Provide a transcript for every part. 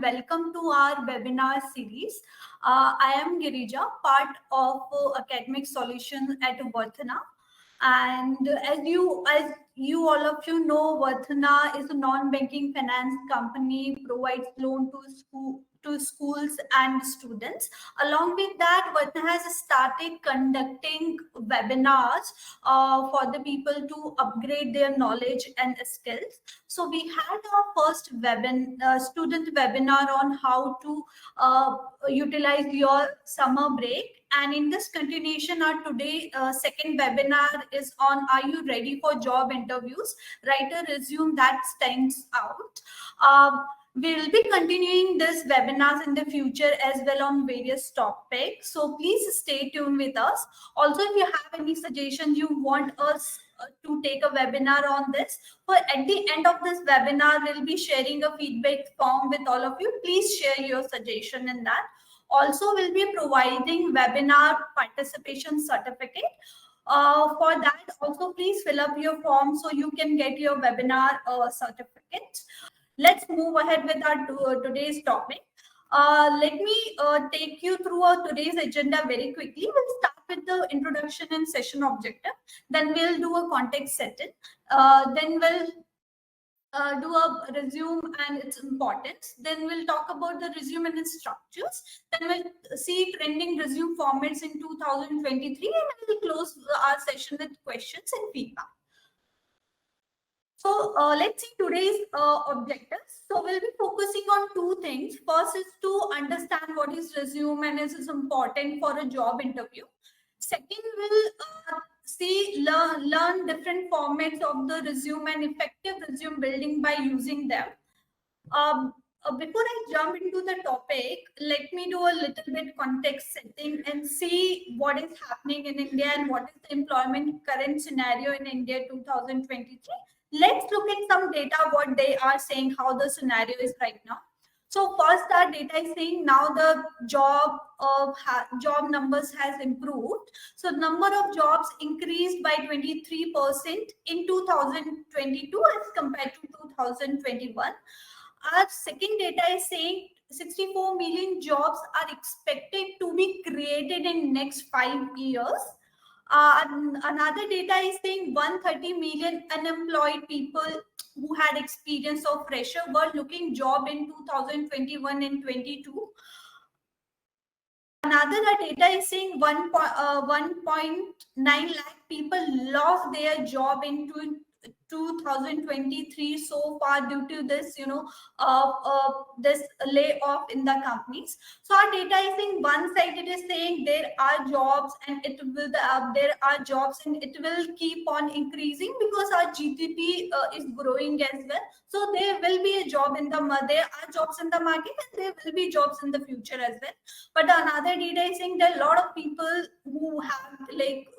welcome to our webinar series. I am Girija, part of Academic Solutions at Varthana. And as you all of you know, Varthana is a non-banking finance company, provides loan to schools and students. Along with that, Varthana has started conducting webinars for the people to upgrade their knowledge and skills. So we had our first student webinar on how to utilize your summer break. And in this continuation, our today second webinar is on, are you ready for job interviews? Write a resume that stands out. We'll be continuing this webinars in the future as well on various topics. So please stay tuned with us. Also, if you have any suggestions you want us to take a webinar on this, for at the end of this webinar, we'll be sharing a feedback form with all of you. Please share your suggestion in that. Also, we'll be providing webinar participation certificate. For that, also please fill up your form so you can get your webinar certificate. Let's move ahead with our today's topic. Let me take you through our today's agenda very quickly. We'll start with the introduction and session objective. Then we'll do a context setting. Then we'll do a resume and its importance. Then we'll talk about the resume and its structures. Then we'll see trending resume formats in 2023, and we'll close our session with questions and feedback. So let's see today's objectives. So we'll be focusing on two things. First is to understand what is resume and is important for a job interview. Second, we'll learn different formats of the resume and effective resume building by using them. Before I jump into the topic, let me do a little bit context setting and see what is happening in India and what is the employment current scenario in India 2023. Let's look at some data, what they are saying, how the scenario is right now. So first, our data is saying now the job numbers has improved. So number of jobs increased by 23% in 2022 as compared to 2021. Our second data is saying 64 million jobs are expected to be created in next 5 years. Another data is saying 130 million unemployed people who had experience of fresher were looking job in 2021 and 22. Another data is saying 1.9 lakh people lost their job in 2023 so far due to this, this layoff in the companies. So our data is saying one side it is saying there are jobs and it will keep on increasing because our GDP is growing as well. So there will be a job in there are jobs in the market and there will be jobs in the future as well. But another data is saying there are a lot of people who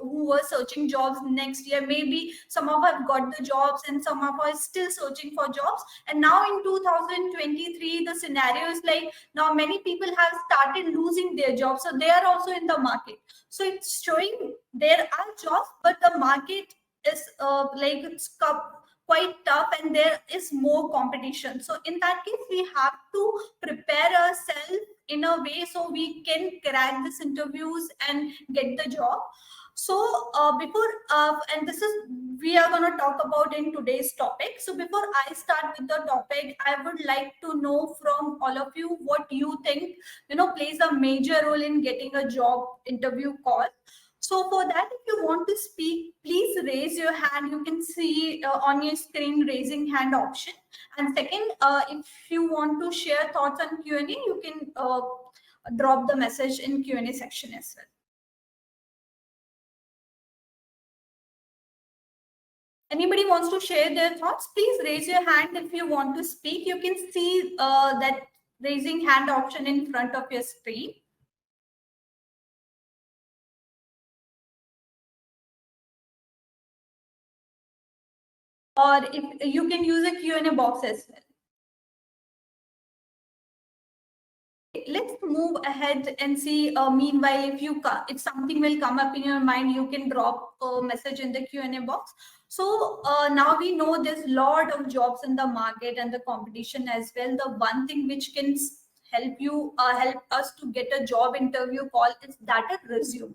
were searching jobs next year. Maybe some of us got the jobs and some of us still searching for jobs. And now in 2023, the scenario is like now many people have started losing their jobs. So they are also in the market. So it's showing there are jobs, but the market is it's quite tough and there is more competition. So in that case, we have to prepare ourselves in a way so we can crack these interviews and get the job. So and this is we are going to talk about in today's topic. So before I start with the topic, I would like to know from all of you what you think plays a major role in getting a job interview call. So for that, if you want to speak, please raise your hand. You can see on your screen raising hand option. And second, if you want to share thoughts on Q&A, you can drop the message in Q&A section as well. Anybody wants to share their thoughts, please raise your hand if you want to speak. You can see that raising hand option in front of your screen. Or if you can use a Q&A box as well. Let's move ahead and see. Meanwhile, if something will come up in your mind, you can drop a message in the Q&A box. So now we know there's a lot of jobs in the market and the competition as well. The one thing which can help us to get a job interview call is that a resume.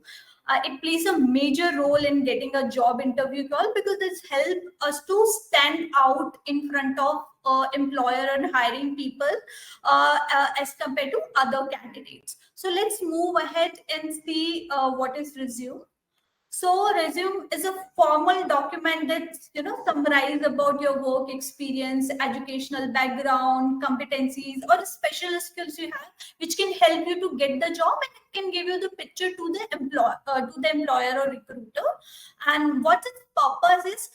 It plays a major role in getting a job interview call because it's help us to stand out in front of employer and hiring people as compared to other candidates. So let's move ahead and see what is resume. So resume is a formal document that summarize about your work experience, educational background, competencies, or special skills you have, which can help you to get the job and it can give you the picture to the employer or recruiter. And what its purpose is,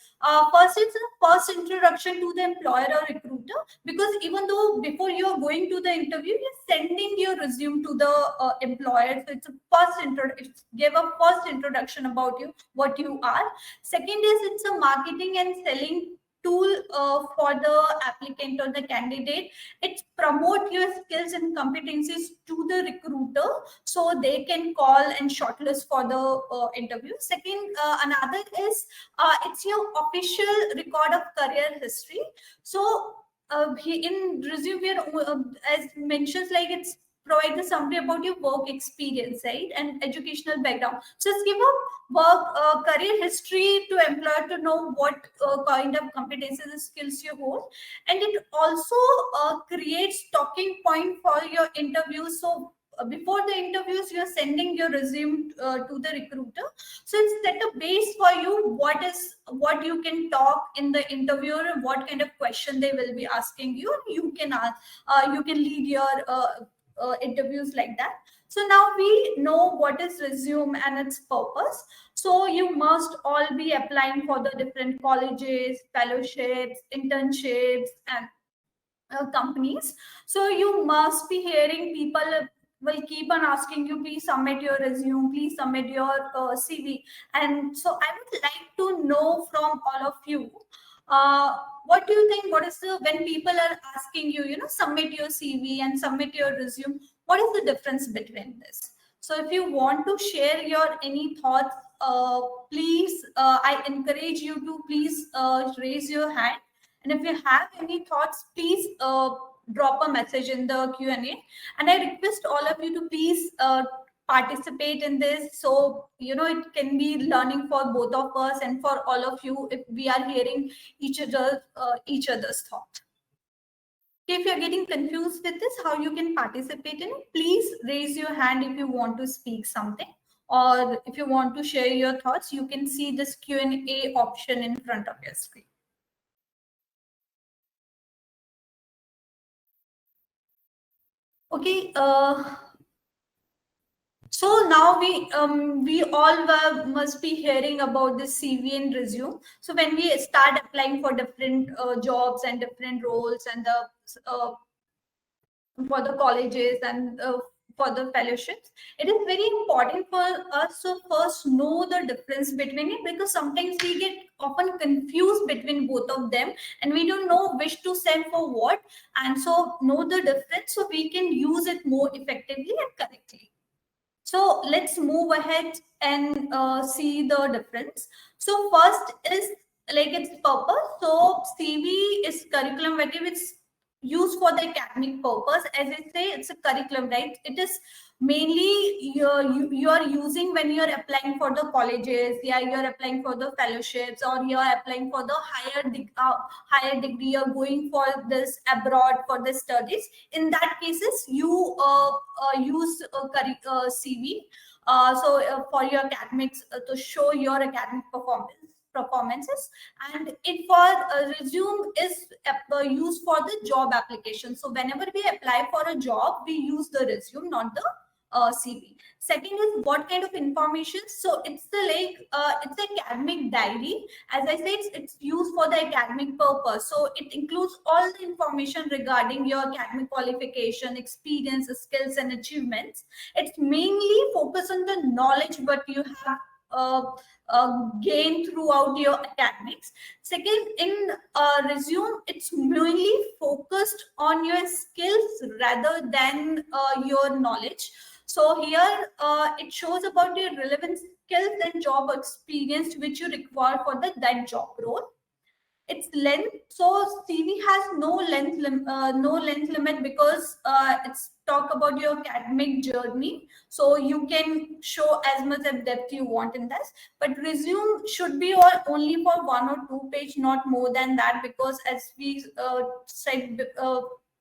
first it's a first introduction to the employer or recruiter, because even though before you're going to the interview, you're sending your resume to the employer. So it's a it's give a first introduction about you, what you are. Second is it's a marketing and selling tool for the applicant or the candidate. It promote your skills and competencies to the recruiter so they can call and shortlist for the interview. Second, another is it's your official record of career history. So in resume, as mentions, like it's provide the summary about your work experience, right, and educational background. So it's give a work career history to employer to know what kind of competencies and skills you hold, and it also creates talking point for your interview. So before the interviews, you're sending your resume to the recruiter, so it's set a base for you what you can talk in the interview and what kind of question they will be asking you. You can ask, you can lead your interviews like that. So now we know what is resume and its purpose. So you must all be applying for the different colleges, fellowships, internships, and companies. So you must be hearing people will keep on asking you, please submit your resume, please submit your CV. And so I would like to know from all of you, what do you think, what is the, when people are asking you, submit your CV and submit your resume, what is the difference between this? So if you want to share your any thoughts, please, I encourage you to please raise your hand. And if you have any thoughts, please drop a message in the Q&A. And I request all of you to please participate in this. So, it can be learning for both of us and for all of you if we are hearing each other's thought. If you're getting confused with this, how you can participate in it, please raise your hand if you want to speak something. Or if you want to share your thoughts, you can see this Q&A option in front of your screen. Okay, so now we all must be hearing about the CV and resume. So when we start applying for different jobs and different roles and the for the colleges and for the fellowships, it is very important for us to first know the difference between it, because sometimes we get often confused between both of them and we don't know which to send for what. And so know the difference so we can use it more effectively and correctly. So let's move ahead and see the difference. So first is like its purpose. So CV is curriculum vitae, which used for the academic purpose. As I say, it's a curriculum, right? It is mainly you are using when you are applying for the colleges, yeah, you are applying for the fellowships, or you are applying for the higher degree, you're going for this abroad for the studies. In that cases, you use CV. For your academics, to show your academic performances. And it for resume is used for the job application. So whenever we apply for a job, we use the resume, not the CV. Second is what kind of information. So it's the it's the academic diary. As I said, it's used for the academic purpose. So it includes all the information regarding your academic qualification, experience, skills, and achievements. It's mainly focused on the knowledge what you have gained throughout your academics. Second, in resume, it's mainly focused on your skills rather than your knowledge. So here it shows about your relevant skills and job experience which you require for that job role. Its length, so CV has no length limit, because it's talk about your academic journey, so you can show as much of depth you want in this. But resume should be only for 1 or 2 page, not more than that, because as we said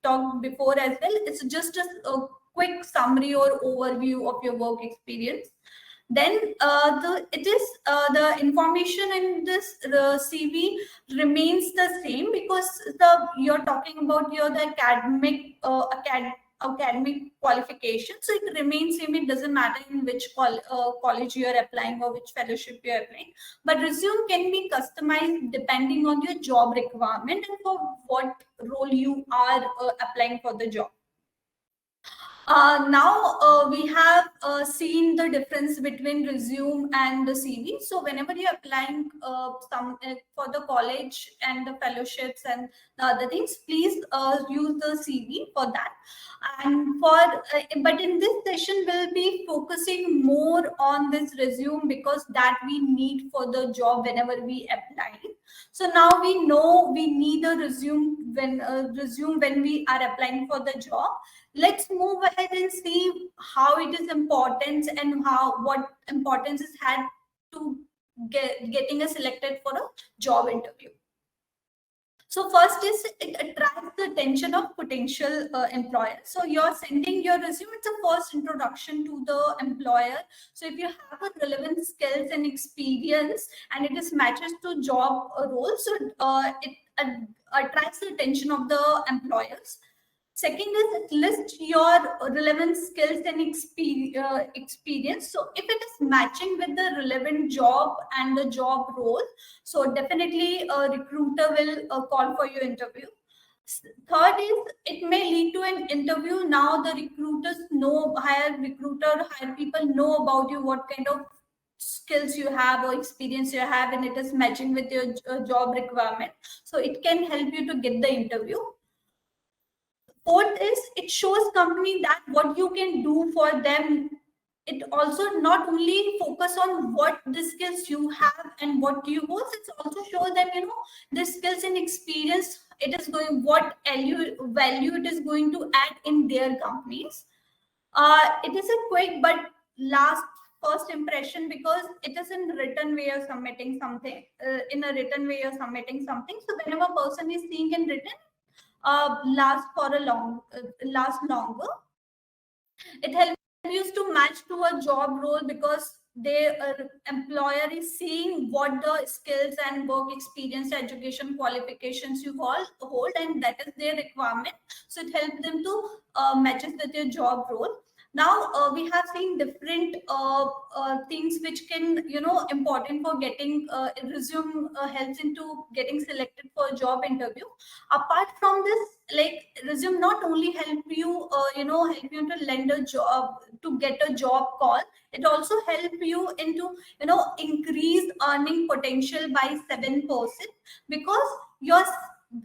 talked before as well, it's just a quick summary or overview of your work experience. Then the information in this CV remains the same, because you're talking about the academic qualification, so it remains same. It doesn't matter in which college you are applying or which fellowship you are applying. But resume can be customized depending on your job requirement and for what role you are applying for the job. Now we have seen the difference between resume and the CV. So whenever you're applying for the college and the fellowships and the other things, please use the CV for that. And but in this session, we'll be focusing more on this resume, because that we need for the job whenever we apply. So now we know we need a resume when we are applying for the job. Let's move ahead and see how it is important and what importance is had to getting us selected for a job interview. So first is it attracts the attention of potential employer. So you're sending your resume. It's a first introduction to the employer. So if you have a relevant skills and experience and it is matches to job role, so it attracts the attention of the employers. Second is list your relevant skills and experience. So if it is matching with the relevant job and the job role, so definitely a recruiter will call for your interview. Third is it may lead to an interview. Now the hire people know about you, what kind of skills you have or experience you have, and it is matching with your job requirement. So it can help you to get the interview. Fourth is it shows company that what you can do for them. It also not only focus on what the skills you have and what you hold, it also shows them the skills and experience it is going, what value it is going to add in their companies. It is a quick but last first impression, because it is in written way of submitting something. In a written way of submitting something, so whenever a person is seeing in written, last longer. It helps you to match to a job role, because the employer is seeing what the skills and work experience, education qualifications you hold, and that is their requirement. So it helps them to matches with your job role. Now we have seen different things which can important for getting resume helps into getting selected for a job interview. Apart from this, like resume not only help you help you to land a job, to get a job call, it also help you into increase earning potential by 7%, because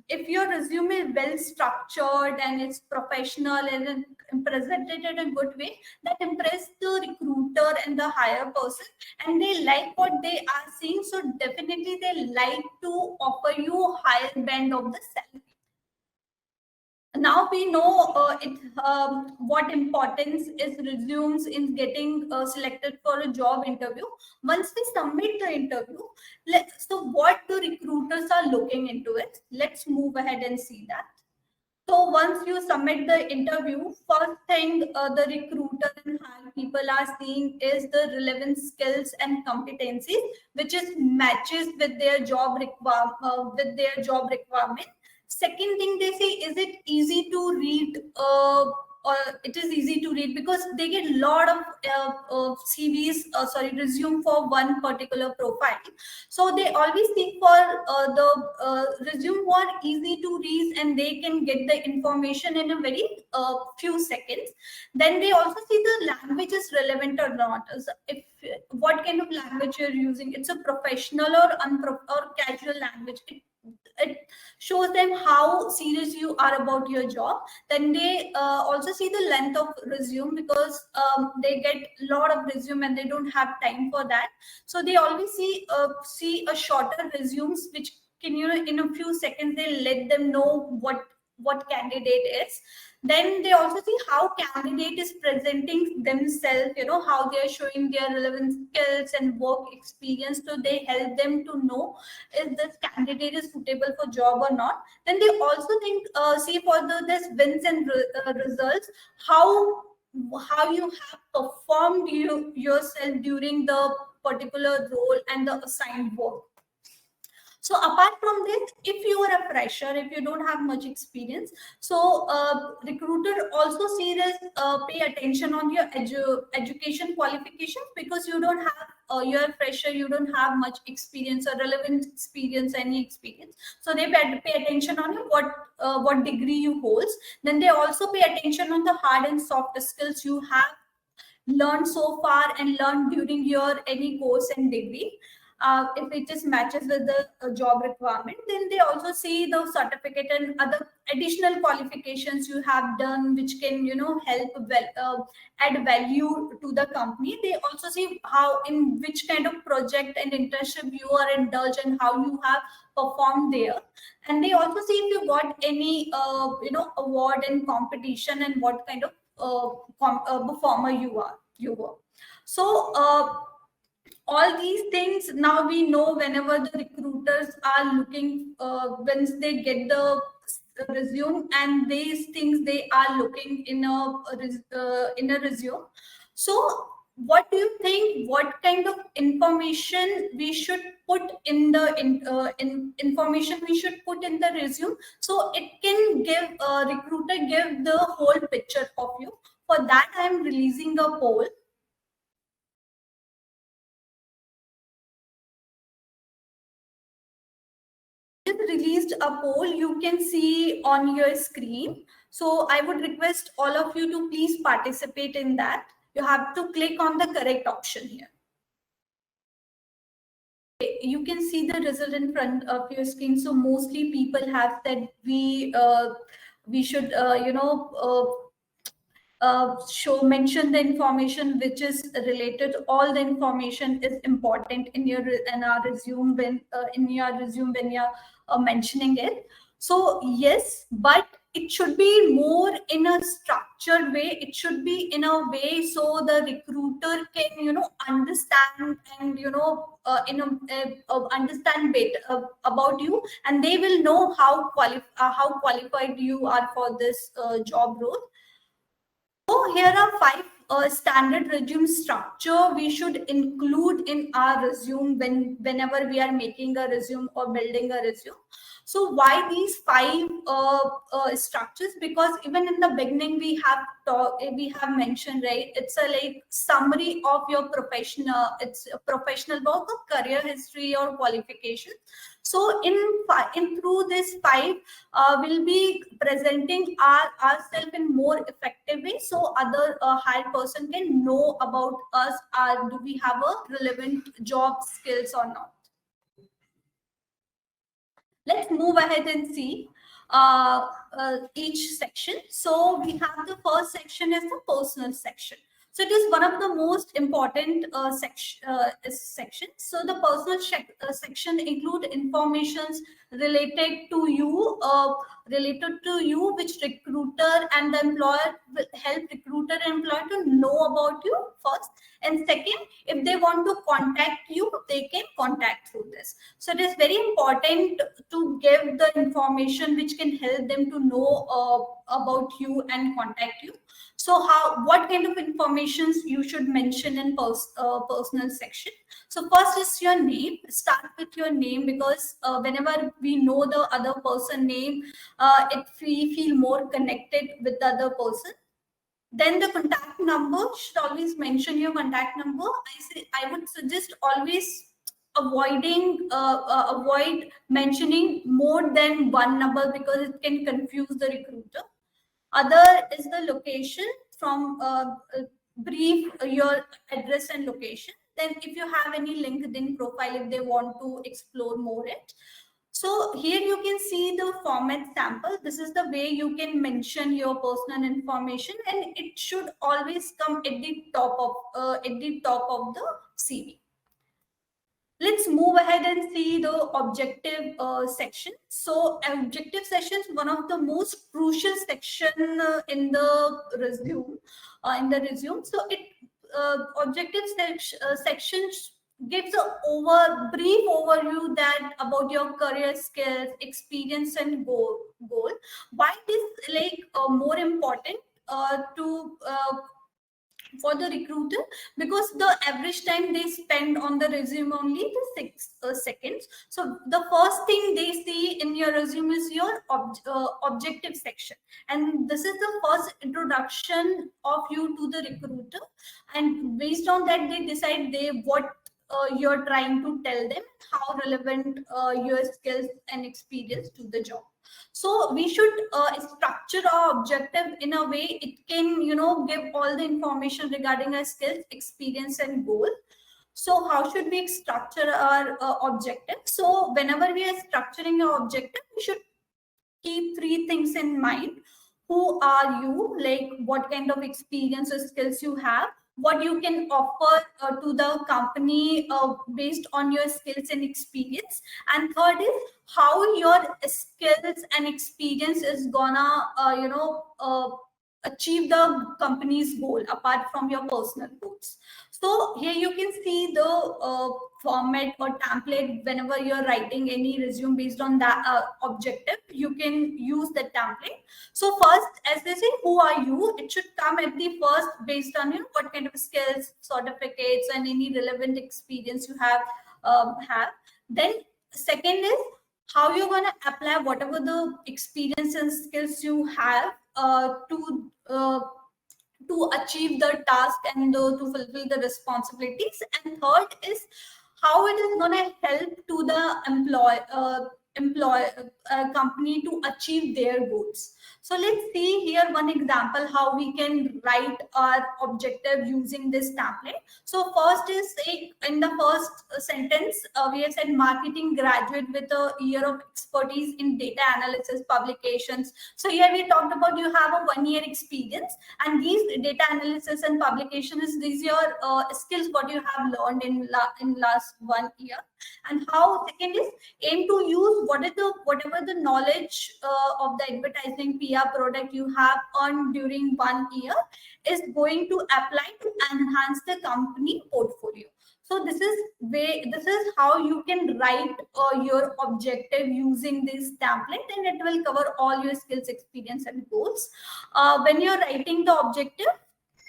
if your resume is well structured and it's professional and presented in a good way, that impress the recruiter and the hire person, and they like what they are seeing, so definitely they like to offer you higher band of the salary. Now we know what importance is resumes in getting selected for a job interview. Once we submit the interview, so what the recruiters are looking into it, let's move ahead and see that. So once you submit the interview, first thing the recruiter and hire people are seeing is the relevant skills and competencies, which is matches with their job requirement. Second thing they say, is it easy to read? Or it is easy to read, because they get a lot of resume for one particular profile. So they always seek for the resume who are easy to read and they can get the information in a very few seconds. Then they also see the language is relevant or not. So if what kind of language you're using, it's a professional or casual language. it shows them how serious you are about your job. Then they also see the length of resume, because they get a lot of resume and they don't have time for that. So they always see a shorter resumes, which can, in a few seconds they let them know what candidate is. Then they also see how candidate is presenting themselves, how they are showing their relevant skills and work experience. So they help them to know if this candidate is suitable for job or not. Then they also see for this wins and results, how you have performed yourself during the particular role and the assigned work. So apart from this, if you are a fresher, if you don't have much experience, so recruiter also see this, pay attention on your education qualifications, because you don't have, you're a fresher, you don't have much experience or relevant experience, any experience. So they pay attention on you, what degree you hold. Then they also pay attention on the hard and soft skills you have learned so far and learned during your any course and degree. If it just matches with the job requirement, then they also see the certificate and other additional qualifications you have done, which can, help add value to the company. They also see how, in which kind of project and internship you are indulged and how you have performed there. And they also see if you got any award and competition, and what kind of performer you were. So all these things now we know whenever the recruiters are looking, once they get the resume, and these things they are looking in a resume. So what do you think, what kind of information we should put in the information we should put in the resume, so it can give recruiter give the whole picture of you? For that, I am releasing a poll. Just released a poll, you can see on your screen. So I would request all of you to please participate in that. You have to click on the correct option here. You can see the result in front of your screen. So mostly people have said we should mention the information which is related. All the information is important in our resume, when in your resume, when you're mentioning it. So yes, but it should be more in a structured way. It should be in a way so the recruiter can, understand, and understand better about you, and they will know how qualified you are for this job role. So here are 5 standard resume structure we should include in our resume whenever we are making a resume or building a resume. So why these 5 structures? Because even in the beginning we have mentioned, right? It's a like summary of your it's a professional work or career history or qualification. So in through this 5, we'll be presenting ourselves in more effective way, so other hired person can know about us. Do we have a relevant job skills or not? Let's move ahead and see each section. So we have the first section is the personal section. So it is one of the most important sections. So the personal section include informations related to you, which recruiter and the employer will help recruiter and employer to know about you first. And second, if they want to contact you, they can contact through this. So it is very important to give the information which can help them to know about you and contact you. So what kind of information you should mention in personal section? So first is your name. Start with your name, because whenever we know the other person name, we feel more connected with the other person. Then the contact number, should always mention your contact number. I would suggest always avoid mentioning more than one number, because it can confuse the recruiter. Other is the location, from brief your address and location. Then if you have any LinkedIn profile, if they want to explore more it. So here you can see the format sample. This is the way you can mention your personal information, and it should always come at the top of the CV. Let's move ahead and see the objective section. So objective section is one of the most crucial section in the resume. So it objective section gives a brief overview that about your career skills, experience, and goal. Why this like more important to for the recruiter? Because the average time they spend on the resume only the 6 seconds. So the first thing they see in your resume is your objective section, and this is the first introduction of you to the recruiter, and based on that they decide what you're trying to tell them, how relevant your skills and experience to the job. So we should structure our objective in a way it can, give all the information regarding our skills, experience, and goal. So how should we structure our objective? So whenever we are structuring our objective, we should keep three things in mind. Who are you? Like what kind of experience or skills you have, what you can offer to the company based on your skills and experience, and third is how your skills and experience is gonna achieve the company's goal apart from your personal goals. So here you can see the format or template. Whenever you're writing any resume based on that objective, you can use the template. So first, as they say, who are you? It should come at the first based on what kind of skills, certificates, and any relevant experience you have. Then second is how you're gonna apply whatever the experience and skills you have to achieve the task and to fulfill the responsibilities. And third is how it is going to help to the employ company to achieve their goals. So let's see here one example how we can write our objective using this template. So first is in the first sentence we have said marketing graduate with a year of expertise in data analysis publications. So here we talked about you have a 1 year experience, and these data analysis and publication is these your skills what you have learned in last 1 year. And how second is aim to use whatever the knowledge of the advertising PR product you have earned during 1 year is going to apply to enhance the company portfolio. So this is how you can write your objective using this template, and it will cover all your skills, experience, and goals. When you're writing the objective,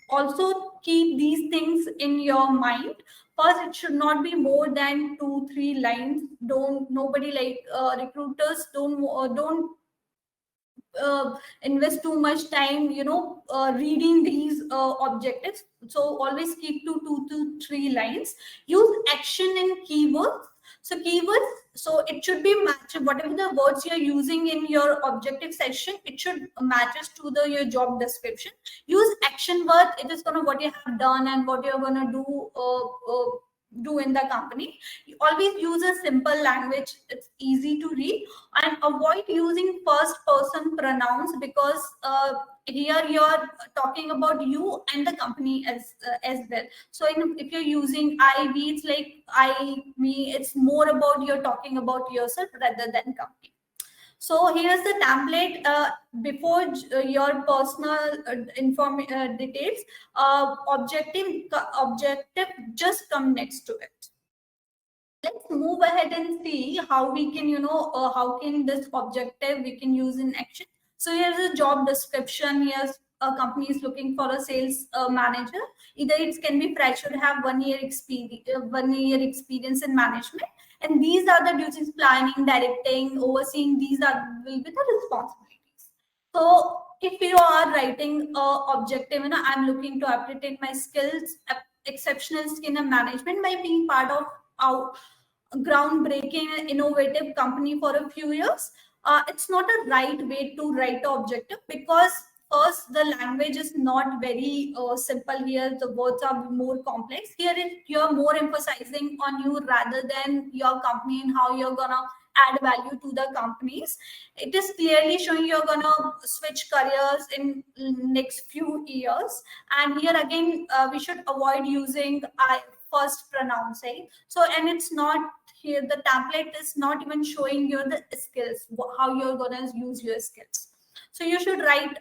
also keep these things in your mind. First, it should not be more than 2-3 lines. Don't nobody like recruiters don't invest too much time reading these objectives. So always keep to 2 to 3 lines. Use action and keywords. So keywords, so it should be match whatever the words you're using in your objective section, it should matches to your job description. Use action word. It is gonna what you have done and what you're gonna do in the company. You always use a simple language, it's easy to read, and avoid using first person pronouns, because here you're talking about you and the company as well. So if you're using I, we, it's like I, me, it's more about you're talking about yourself rather than company. So here's the template before your personal details. Objective just come next to it. Let's move ahead and see how we can, how can this objective we can use in action. So here's a job description. Here's a company is looking for a sales manager. Either it can be fresher, have 1 year experience, 1 year experience in management. And these are the duties: planning, directing, overseeing. These will be the responsibilities. So if you are writing objective, I'm looking to update my skills, exceptional skill in management by being part of our groundbreaking and innovative company for a few years. It's not a right way to write the objective, because first the language is not very simple here. The words are more complex. Here you're more emphasizing on you rather than your company and how you're gonna add value to the companies. It is clearly showing you're gonna switch careers in next few years. And here again, we should avoid using I first pronounce, right? So, and it's not here, the template is not even showing you the skills, how you're gonna use your skills. So you should write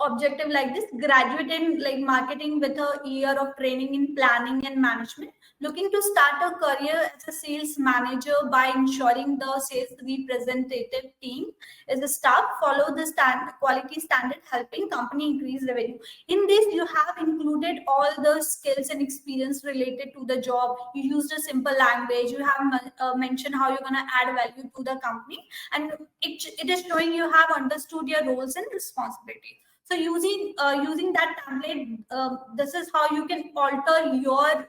objective like this: graduate in like marketing with a year of training in planning and management, looking to start a career as a sales manager by ensuring the sales representative team is a staff follow the quality standard, helping company increase revenue. In this you have included all the skills and experience related to the job. You used a simple language, you have mentioned how you're going to add value to the company, and it is showing you have understood your roles and responsibilities. So using that template, this is how you can alter your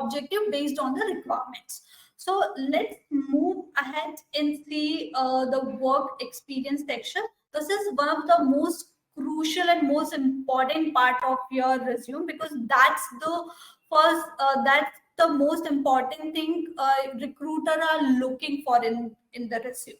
objective based on the requirements. So let's move ahead and see the work experience section. This is one of the most crucial and most important part of your resume, because that's the first, that's the most important thing recruiter are looking for in the resume.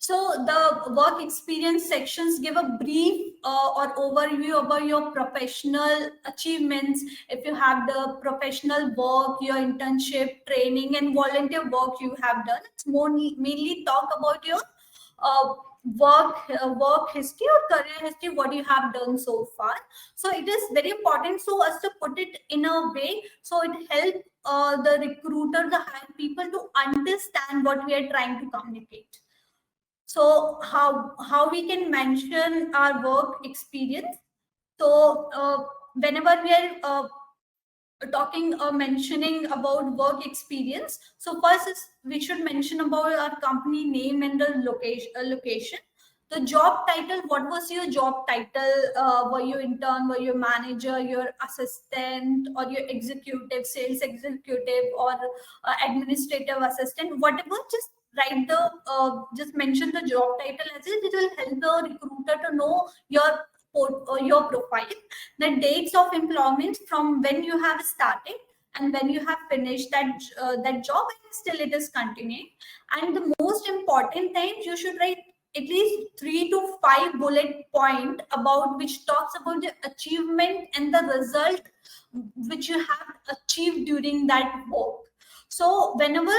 So the work experience sections give a brief or overview about your professional achievements. If you have the professional work, your internship, training, and volunteer work you have done, it's more mainly talk about your work history or career history, what you have done so far. So it is very important so as to put it in a way so it helps the recruiter, the hiring people to understand what we are trying to communicate. So how we can mention our work experience? So whenever we are talking or mentioning about work experience, so first is we should mention about our company name and the location. The job title, what was your job title? Were you intern, were you manager, your assistant, or your executive, sales executive, or administrative assistant, whatever, just write the just mention the job title as it will help the recruiter to know your profile, the dates of employment from when you have started and when you have finished that job and still it is continuing. And the most important thing, you should write at least 3 to 5 bullet point about which talks about the achievement and the result which you have achieved during that work. So whenever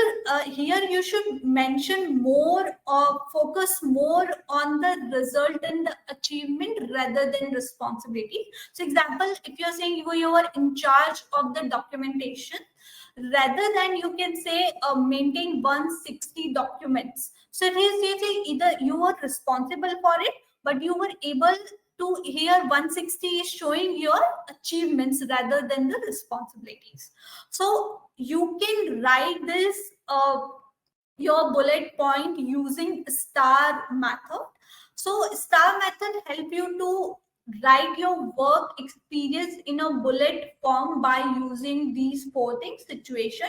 here you should mention more or focus more on the result and the achievement rather than responsibility. So example, if you're saying you are in charge of the documentation, rather than you can say maintain 160 documents. So if you say either you were responsible for it, but you were able to, here 160 is showing your achievements rather than the responsibilities. So you can write this your bullet point using star method. So star method help you to write your work experience in a bullet form by using these 4 things: situation,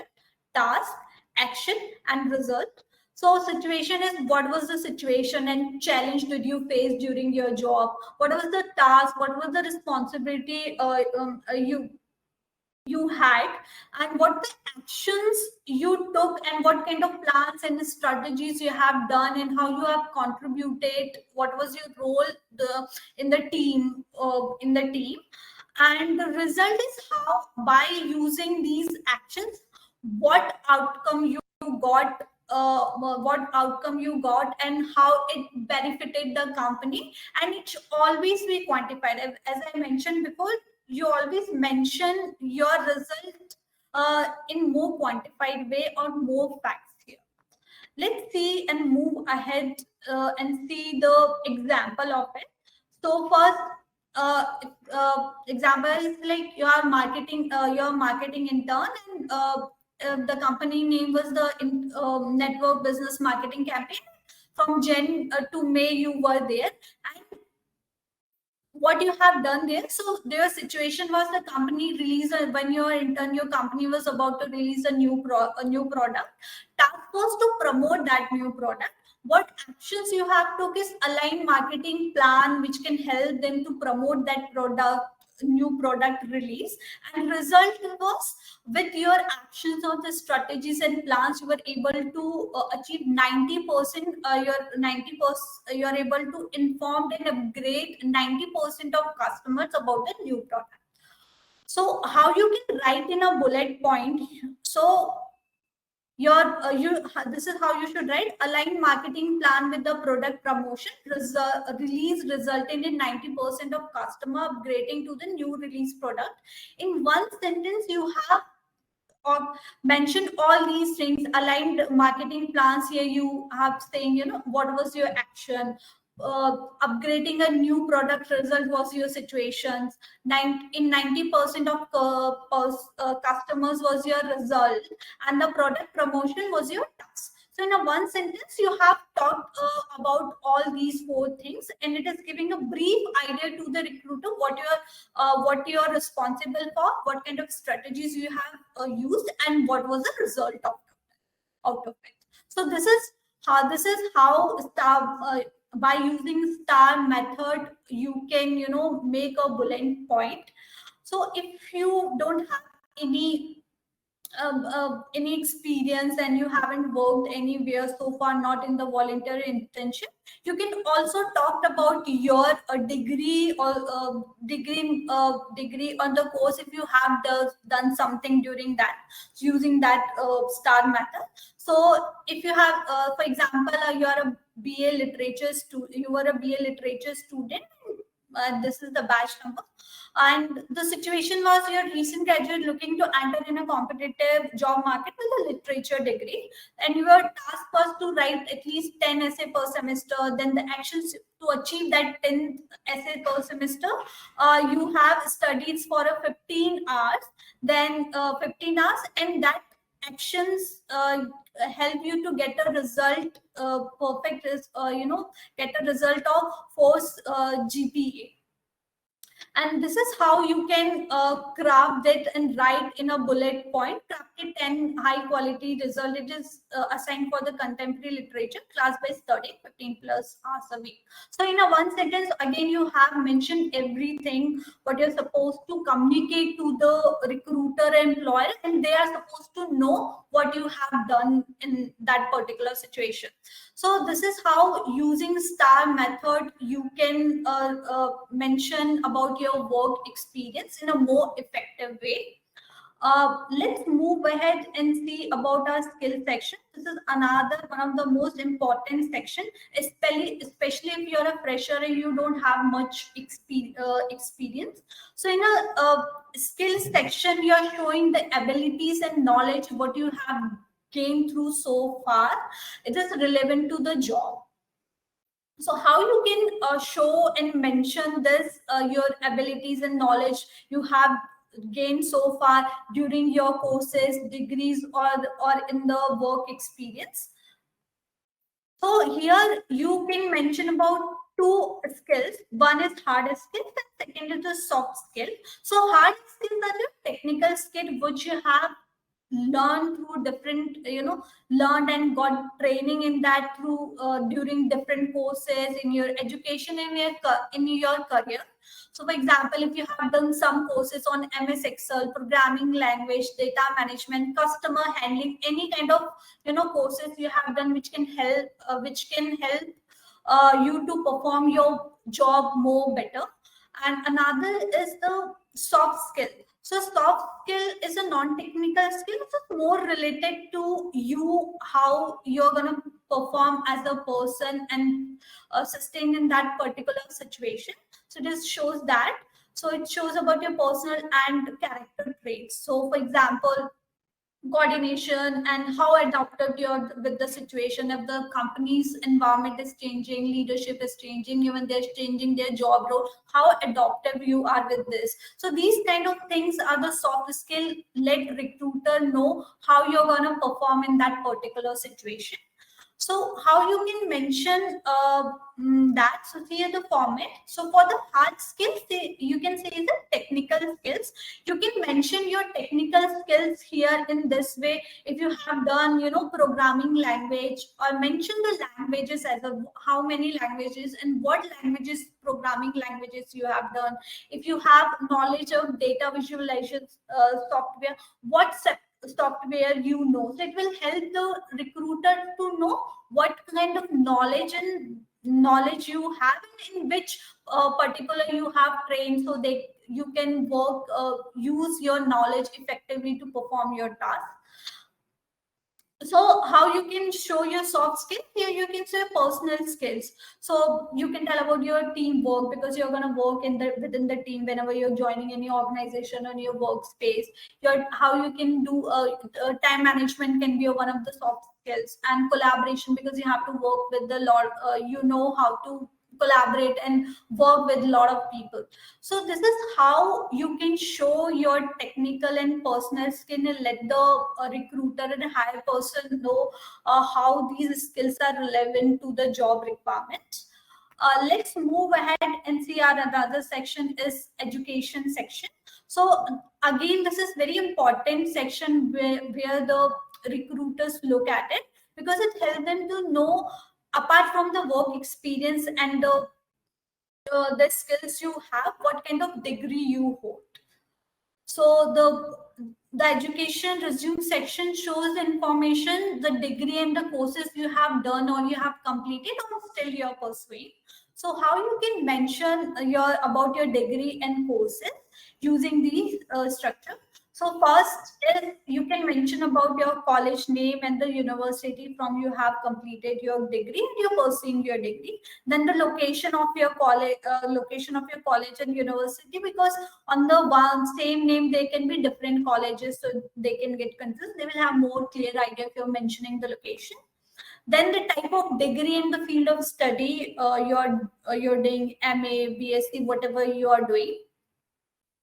task, action, and result. So situation is what was the situation and challenge did you face during your job? What was the task? What was the responsibility you had, and what the actions you took, and what kind of plans and strategies you have done, and how you have contributed, what was your role in the team, and the result is how by using these actions what outcome you got, and how it benefited the company, and it should always be quantified. As I mentioned before, you always mention your result in more quantified way or more facts here. Let's see and move ahead and see the example of it. So first example is like your marketing intern, and the company name was the network business marketing campaign. From Jan to May you were there, and what you have done there. So their situation was the company released when you were intern, your company was about to release a new product. Task was to promote that new product. What actions you have took is align marketing plan which can help them to promote that product. new product release, and result was with your actions or the strategies and plans, you were able to achieve 90%. Your 90%, you are able to inform and upgrade 90% of customers about the new product. So how you can write in a bullet point? So your this is how you should write: align marketing plan with the product promotion. Release resulted in 90% of customer upgrading to the new release product. In one sentence, you have or mention all these things. Aligned marketing plans, here you have saying, what was your action. Upgrading a new product, result was your situations. In 90% of customers was your result, and the product promotion was your task. So in a one sentence, you have talked about all these four things, and it is giving a brief idea to the recruiter what you are responsible for, what kind of strategies you have used, and what was the result out of it. So this is how star by using star method you can make a bullet point. So if you don't have any experience and you haven't worked anywhere so far, not in the volunteer internship, you can also talk about your degree or degree on the course if you have done something during that, using that star method. So if you have, for example, you are a BA literature student, this is the batch number, and the situation was your recent graduate looking to enter in a competitive job market with a literature degree, and your task was to write at least 10 essay per semester. Then the actions to achieve that 10 essay per semester, you have studies for a 15 hours, then 15 hours, and that actions help you to get a result, perfect is get a result of 4 GPA. And this is how you can craft it and write in a bullet point: crafted 10 high quality result. It is assigned for the contemporary literature class by studying 15 plus hours a week. So in a one sentence, again, you have mentioned everything what you're supposed to communicate to the recruiter employer, and they are supposed to know what you have done in that particular situation. So this is how, using star method, you can mention about your work experience in a more effective way. Let's move ahead and see about our skill section. This is another one of the most important section, especially if you're a fresher and you don't have much experience. So in a skill section, you are showing the abilities and knowledge what you have gained through so far. It is relevant to the job. So how you can show and mention this, your abilities and knowledge you have gained so far during your courses, degrees, or in the work experience. So here you can mention about two skills. One is hard skills and second is the soft skill. So hard skills are the technical skill which you have learned through different, learned and got training in that through during different courses in your education, in your career. So for example, if you have done some courses on MS Excel, programming language, data management, customer handling, any kind of courses you have done which can help you to perform your job more better. And another is the soft skill. So soft skill is a non-technical skill. It's more related to you, how you're going to perform as a person and sustain in that particular situation. So this shows that. So it shows about your personal and character traits. So for example, coordination and how adaptive you're with the situation. If the company's environment is changing, leadership is changing, even they're changing their job role, how adaptive you are with this. So these kind of things are the soft skill. Let recruiter know how you're going to perform in that particular situation. So how you can mention that? So here the format. So for the hard skills, you can say is a technical skills, you can mention your technical skills here in this way. If you have done, programming language, or mention the languages as a how many languages and what languages, programming languages you have done. If you have knowledge of data visualization software, what software you know. So it will help the recruiter to know what kind of knowledge you have, and in which particular you have trained, so they you can work use your knowledge effectively to perform your task. So how you can show your soft skills? Here you can say personal skills. So you can tell about your teamwork, because you're going to work within the team whenever you're joining any organization or your workspace. Your how you can do time management can be one of the soft skills, and collaboration, because you have to work with the lot. You know how to collaborate and work with a lot of people. So this is how you can show your technical and personal skill, and let the recruiter and hire person know how these skills are relevant to the job requirements. Let's move ahead and see our another section is education section. So again, this is very important section where the recruiters look at it, because it helps them to know, apart from the work experience and the skills you have, what kind of degree you hold. So the education resume section shows the information, the degree and the courses you have done or you have completed or still you're pursuing. So how you can mention about your degree and courses using the structure. So first is you can mention about your college name and the university from you have completed your degree and you're pursuing your degree. Then the location of your college and university, because on the one same name there can be different colleges, so they can get confused. They will have more clear idea if you're mentioning the location. Then the type of degree in the field of study you're doing, MA, BSc, whatever you are doing.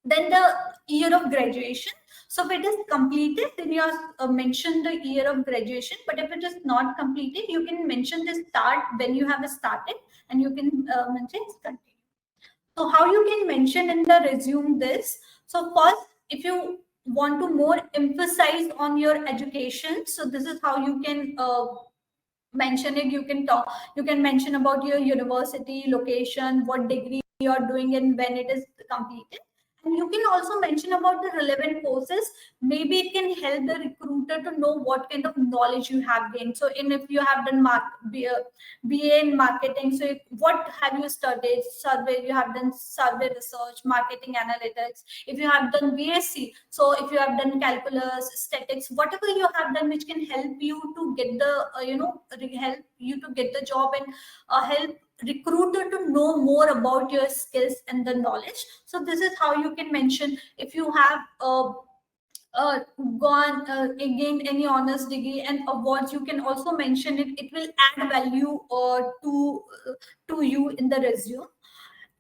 Then the year of graduation. So if it is completed, then you mention the year of graduation. But if it is not completed, you can mention the start when you have started, and you can mention continue. So how you can mention in the resume this? So first, if you want to more emphasize on your education, so this is how you can mention it. You can mention about your university location, what degree you are doing, and when it is completed. And you can also mention about the relevant courses. Maybe it can help the recruiter to know what kind of knowledge you have gained. So if you have done BA in marketing, so what have you studied? Survey, you have done survey research, marketing analytics. If you have done BSc, so if you have done calculus, statistics, whatever you have done, which can help you to get the, help you to get the job, and help recruiter to know more about your skills and the knowledge. So this is how you can mention. If you have gone gained any honors degree and awards, you can also mention it. It will add value to you in the resume.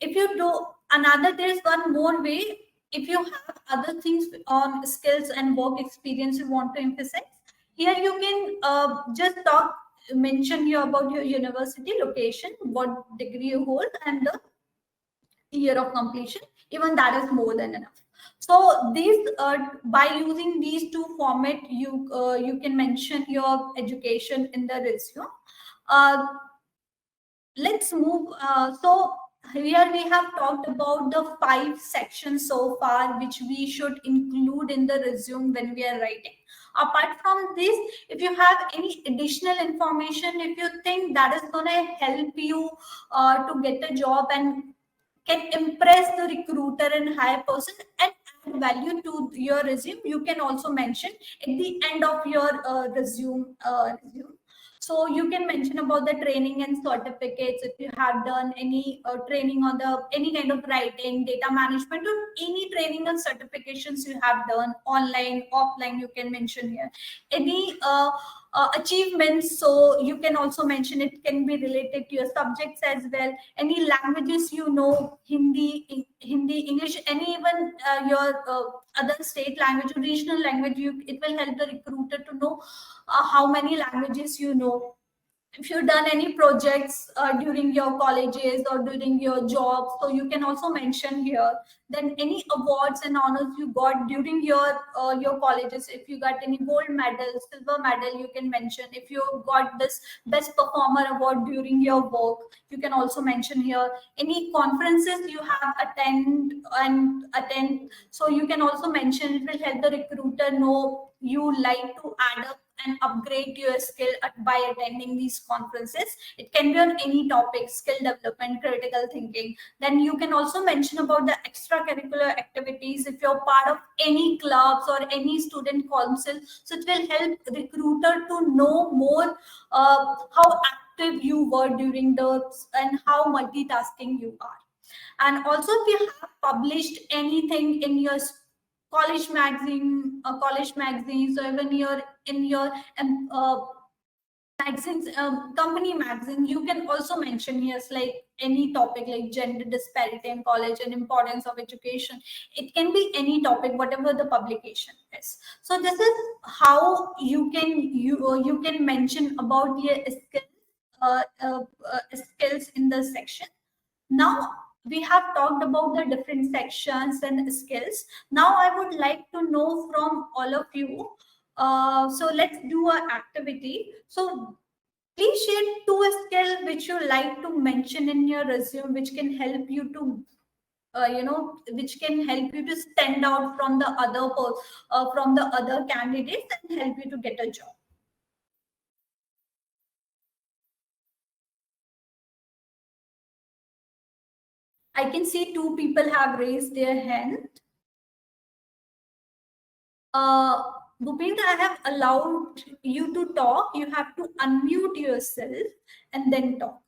If you do another, there is one more way. If you have other things on skills and work experience you want to emphasize, here you can just mention you about your university location, what degree you hold, and the year of completion. Even that is more than enough. So these by using these two format, you can mention your education in the resume. Let's move. So here we have talked about the 5 sections so far, which we should include in the resume when we are writing. Apart from this, if you have any additional information, if you think that is going to help you to get a job and can impress the recruiter and hire person and add value to your resume, you can also mention at the end of your resume. So you can mention about the training and certificates. If you have done any training on the any kind of writing, data management, or any training and certifications you have done online, offline, you can mention here. Any achievements, so you can also mention. It can be related to your subjects as well. Any languages you know, Hindi, English, any even your other state language, regional language, it will help the recruiter to know how many languages you know. if you've done any projects during your colleges or during your jobs, so you can also mention here. Then any awards and honors you got during your colleges, if you got any gold medal, silver medal, you can mention. If you got this best performer award during your work, you can also mention here. Any conferences you have attend, so you can also mention. It will help the recruiter know you like to add up and upgrade your skill by attending these conferences. It can be on any topic: skill development, critical thinking. Then you can also mention about the extracurricular activities. If you're part of any clubs or any student council, so it will help recruiter to know more how active you were during those and how multitasking you are. And also, if you have published anything in your college magazines, or even your in your magazines, company magazine, you can also mention here, like any topic like gender disparity in college and importance of education. It can be any topic, whatever the publication is. So this is how you can mention about your skills in the section. Now we have talked about the different sections and skills. Now I would like to know from all of you. So let's do an activity. So please share two skills which you like to mention in your resume, which can help you to which can help you to stand out from the from the other candidates and help you to get a job. I can see two people have raised their hand. Uh, Bhupendra, I have allowed you to talk. You have to unmute yourself and then talk.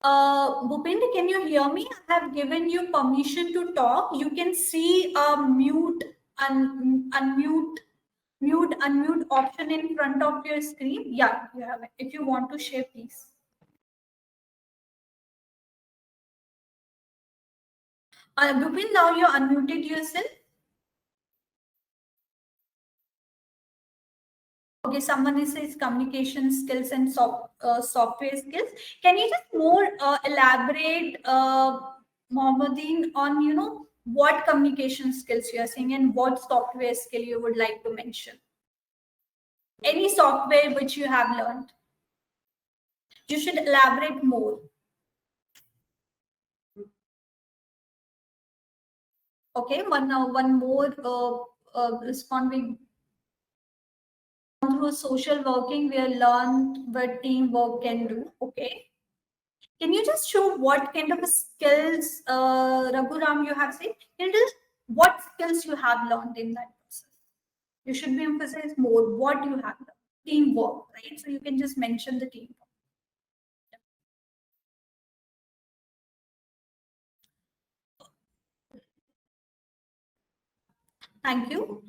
Bhupendra, can you hear me? I have given you permission to talk. You can see a unmute option in front of your screen. Yeah, you have it. If you want to share, please. Bhupendra, now you unmuted yourself. Okay, someone says communication skills and software skills. Can you just more elaborate, Mohammadin, on what communication skills you are saying and what software skill you would like to mention? Any software which you have learned. You should elaborate more. Okay, one more responding through social working. We have learned what teamwork can do. Okay. Can you just show what kind of skills, Raghuram, you have said? Can you just what skills you have learned in that process? You should be emphasized more what you have learned. Teamwork, right? So you can just mention the teamwork. Thank you.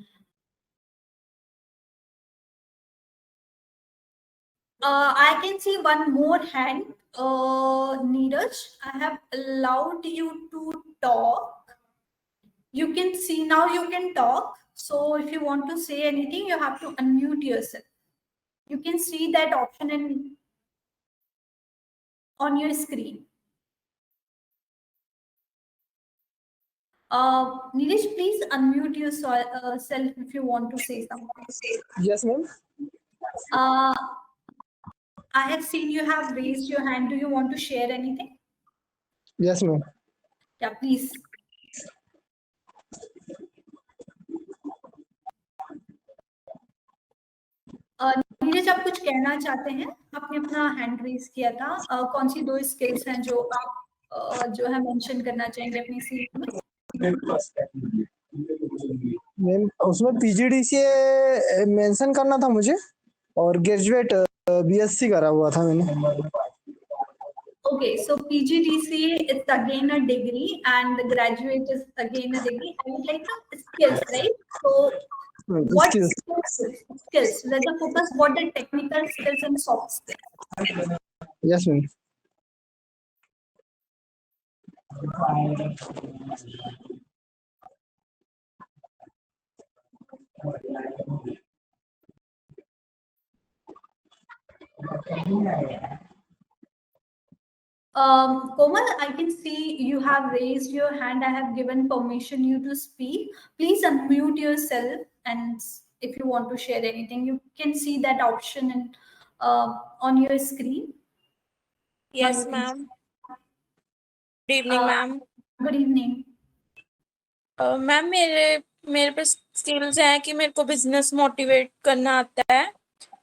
I can see one more hand. Neeraj, I have allowed you to talk. You can see now you can talk. So if you want to say anything, you have to unmute yourself. You can see that option on your screen. Nilesh, please unmute yourself if you want to say something. Yes, ma'am. Uh, I have seen you have raised your hand. Do you want to share anything? Yes, ma'am. Yeah, please. Neeraj, आप कुछ कहना चाहते हैं? आपने अपना hand raise किया था. कौन सी दो स्किल्स हैं जो आप जो है मेंशन करना चाहेंगे अपनी सीट में? मैम उसमें पीजीडीसीए मेंशन करना था मुझे और ग्रेजुएट बीएससी करा हुआ था मैंने. Okay, so PGDCA is again a degree and the graduate is again a degree. I would like some skills, right? So what skills. skills? Let the focus what the technical skills and soft skills. Yes, ma'am. Komal, I can see you have raised your hand. I have given permission you to speak. Please unmute yourself, and if you want to share anything, you can see that option on your screen. Now Yes, you can. ma'am. Good evening, Uh, ma'am. Good evening. Ma'am मेरे पे skills हैं कि मेरे को business motivate करना आता है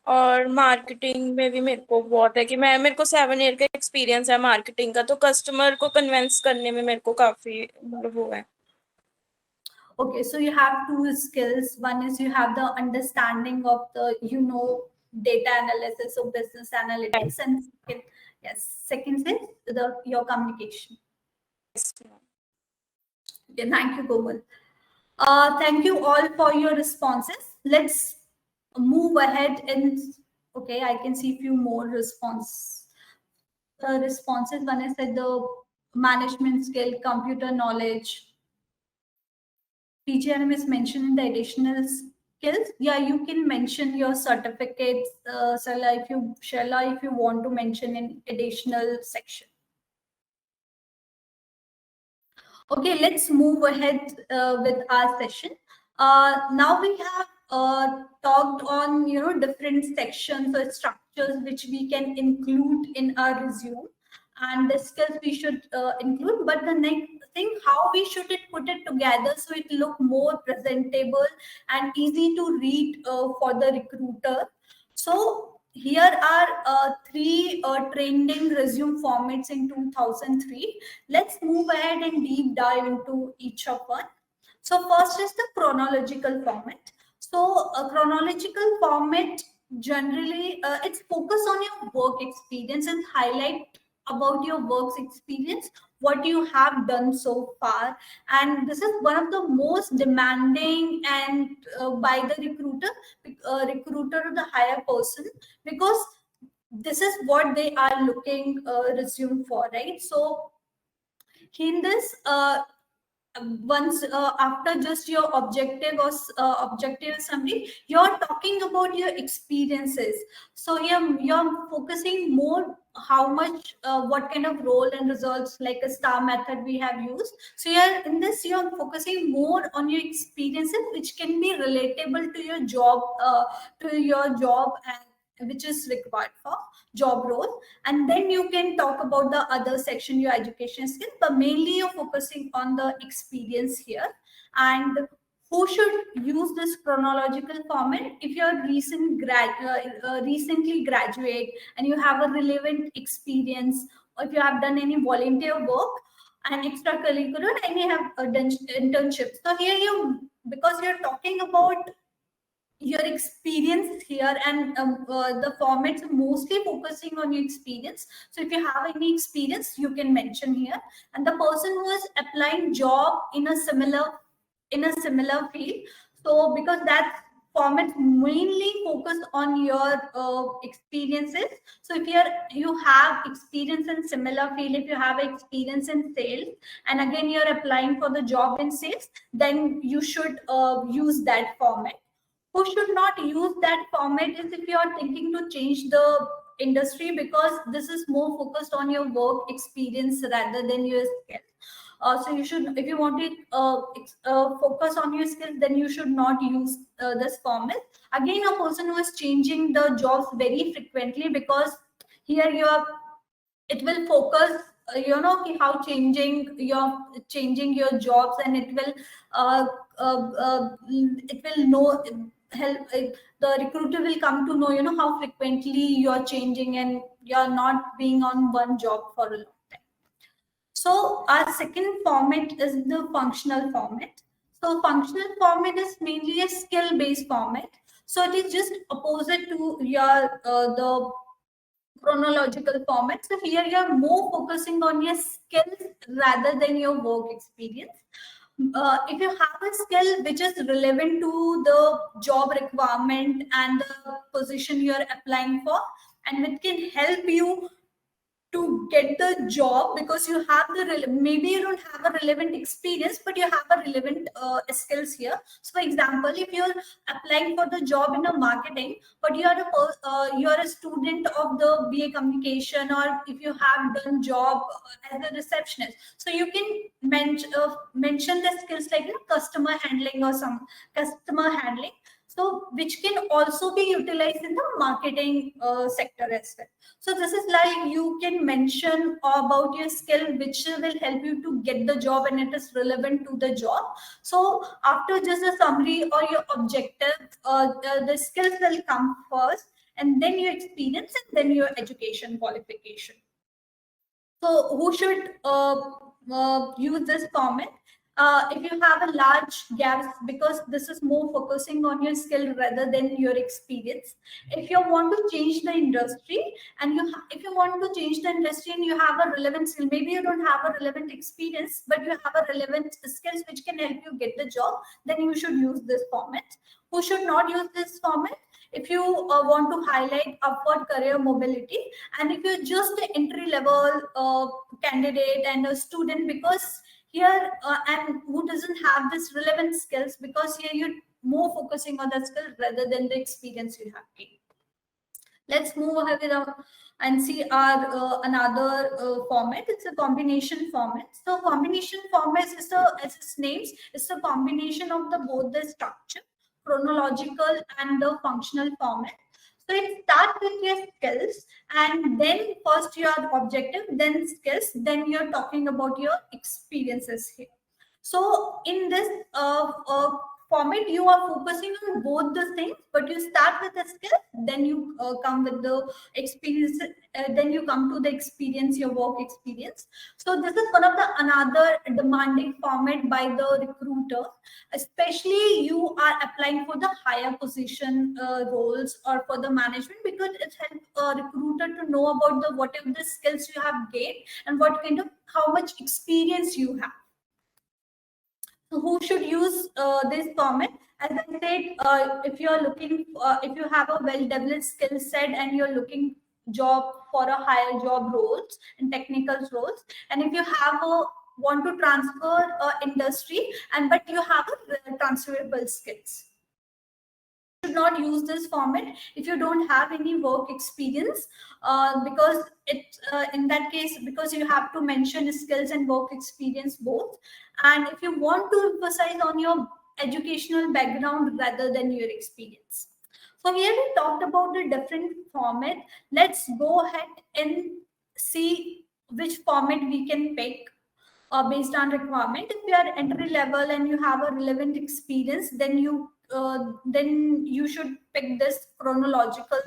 और मार्केटिंग में भी मेरे को बहुत है कि मेरे को 7 ईयर का एक्सपीरियंस है मार्केटिंग का, तो कस्टमर को कन्विंस करने में मेरे को काफी मतलब वो है. Okay, so you have two skills. One is you have the understanding of the, data analysis of business analytics, and second, yes, second is your communication. Yes, ma'am. Okay, thank you, Komal. Thank you all for your responses. Let's move ahead and okay, I can see a few more responses. One is that the management skill, computer knowledge, PGRM is mentioned in the additional skills. Yeah, you can mention your certificates, Shala, if you want to mention in additional section. Okay, let's move ahead with our session. Now we have talked on different sections or structures which we can include in our resume, and the skills we should include. But the next thing, how we should put it together so it look more presentable and easy to read for the recruiter. So here are three trending resume formats in 2003. Let's move ahead and deep dive into each of one. So first is the chronological format. So a chronological format generally it's focus on your work experience and highlight about your work experience, what you have done so far, and this is one of the most demanding and by the recruiter or the hire person, because this is what they are looking resume for, right? So in this once after just your objective or objective summary, you're talking about your experiences. So you're focusing more how much what kind of role and results, like a star method we have used. So you're in this, you're focusing more on your experiences which can be relatable to your job and which is required for job role. And then you can talk about the other section, your education skill, but mainly you're focusing on the experience here. And who should use this chronological format? If you're recently graduate and you have a relevant experience, or if you have done any volunteer work and extracurricular and you have done internship. So here because you're talking about your experience here, and the formats are mostly focusing on your experience. So if you have any experience, you can mention here. And the person who is applying job in a similar field, so because that format mainly focus on your experiences. So if you have experience in similar field, if you have experience in sales, and again you're applying for the job in sales, then you should use that format. Who should not use that format is if you are thinking to change the industry, because this is more focused on your work experience rather than your skill. So you should, if you want to focus on your skills, then you should not use this format. Again, a person who is changing the jobs very frequently, because here you are, it will focus how changing your jobs, and it will know help the recruiter will come to know how frequently you're changing and you're not being on one job for a long time. So our second format is the functional format. So functional format is mainly a skill based format. So it is just opposite to your the chronological format. So here you're more focusing on your skills rather than your work experience. If you have a skill which is relevant to the job requirement and the position you're applying for, and it can help you to get the job because you have maybe you don't have a relevant experience, but you have a relevant skills here. So for example, if you're applying for the job in a marketing, but you're a student of the BA communication, or if you have done job as a receptionist, so you can mention the skills like, you know, customer handling or some customer handling, so which can also be utilized in the marketing sector as well. So this is like you can mention about your skill which will help you to get the job and it is relevant to the job. So after just a summary or your objective, the skills will come first, and then your experience, and then your education qualification. So who should use this format? If you have a large gaps, because this is more focusing on your skill rather than your experience. If you want to change the industry, and if you want to change the industry and you have a relevant skill, maybe you don't have a relevant experience, but you have a relevant skills which can help you get the job, then you should use this format. Who should not use this format? If you want to highlight upward career mobility, and if you're just an entry level candidate and a student, because here and who doesn't have this relevant skills, because here you're more focusing on the skill rather than the experience you have gained. Let's move ahead and see our another format. It's a combination format. So combination format is as its names, it's a combination of the both the structure, chronological and the functional format. So it starts with your skills, and then first your objective, then skills, then you're talking about your experiences here. So in this format, you are focusing on both the things, but you start with the skill, then you come with the experience, then you come to the experience, your work experience. So this is one of the another demanding format by the recruiter, especially you are applying for the higher position roles or for the management, because it helps a recruiter to know about the what are the skills you have gained and what kind of how much experience you have. So who should use this format? As I said, if you're looking, if you have a well-developed skill set and you're looking job for a higher job roles and technical roles, and if you have a want to transfer industry, and but you have a transferable skills, should not use this format if you don't have any work experience, because it in that case, because you have to mention skills and work experience both. And if you want to emphasize on your educational background rather than your experience. So here we talked about the different format. Let's go ahead and see which format we can pick based on requirement. If you are entry level and you have a relevant experience, then you should pick this chronological